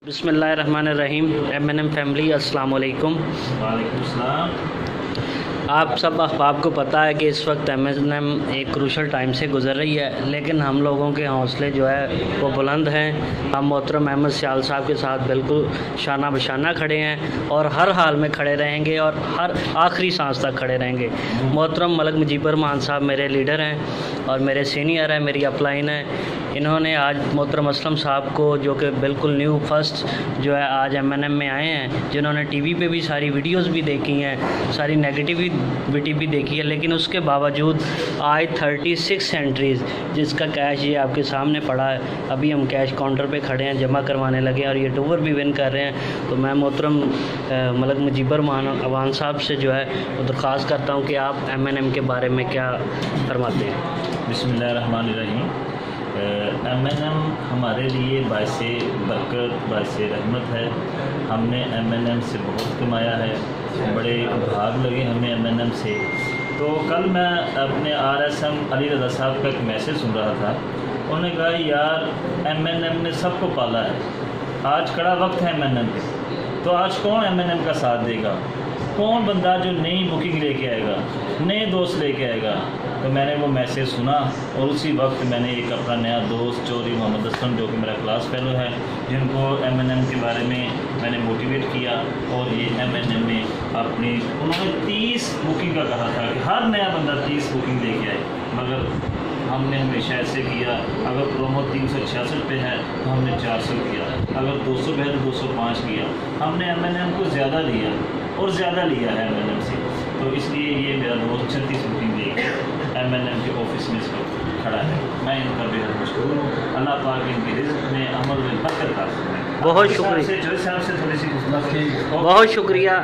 बिस्मिल्लाहिर्रहमानिर्रहीम। M&M family, अस्सलाम वालेकुम। वालेकुम सलाम। आप सब अहबाब को पता है कि इस वक्त M&M एक क्रूशल टाइम से गुज़र रही है, लेकिन हम लोगों के हौसले जो है वो बुलंद हैं। हम मोहतरम अहमद सियाल साहब के साथ बिल्कुल शाना बशाना खड़े हैं और हर हाल में खड़े रहेंगे और हर आखिरी सांस तक खड़े रहेंगे। मोहतरम मलिक मुजीबर रहमान साहब मेरे लीडर हैं और मेरे सीनियर हैं, मेरी अपलाइन है। इन्होंने आज मोहतरम असलम साहब को, जो कि बिल्कुल न्यू फर्स्ट जो है आज M&M में आए हैं, जिन्होंने टीवी पे भी सारी वीडियोस भी देखी हैं, सारी नेगेटिविटी भी देखी है, लेकिन उसके बावजूद आज 36 एंट्रीज़ जिसका कैश ये आपके सामने पड़ा है। अभी हम कैश काउंटर पे खड़े हैं, जमा करवाने लगे हैं और ये टूवर भी विन कर रहे हैं। तो मैं मोहतरम मलिक मुजीबर रहमान साहब से जो है वो दरख्वास्त करता हूँ कि आप M&M के बारे में क्या फरमाते हैं। बिस्मिल्लाहिर्रहमानिर्रहीम। M&M हमारे लिए बायस बरकत, बायस रहमत है। हमने M&M से बहुत कमाया है, बड़े भाग लगे हमें M&M से। तो कल मैं अपने RSM अली रज़ा साहब का एक मैसेज सुन रहा था। उन्होंने कहा यार M&M ने सबको पाला है, आज कड़ा वक्त है M&M पे। तो आज कौन M&M का साथ देगा? कौन बंदा जो नई बुकिंग लेके आएगा, नए दोस्त लेके आएगा? तो मैंने वो मैसेज सुना और उसी वक्त मैंने एक अपना नया दोस्त चौधरी मोहम्मद असलम, जो कि मेरा क्लास फेलो है, जिनको M&M के बारे में मैंने मोटिवेट किया। और ये M&M में उन्होंने 30 बुकिंग का कहा था कि हर नया बंदा 30 बुकिंग लेके आए, मगर हमने हमेशा ऐसे किया। अगर प्रोमो 366 पे है तो हमने 400 किया, अगर 200 पे है तो 205 किया। हमने M&M को ज़्यादा लिया और ज़्यादा लिया है M&M से। तो इसलिए ये मेरा दोस्त 36 बुकिंग लेके M&M के ऑफिस में इस वक्त खड़ा है। मैं इनका बेहद मशहूर हूँ। अल्लाह पाक इनकी रिज़्क़ में अमल में बरकत। बहुत शुक्रिया, जो साहब से थोड़ी सी बहुत शुक्रिया।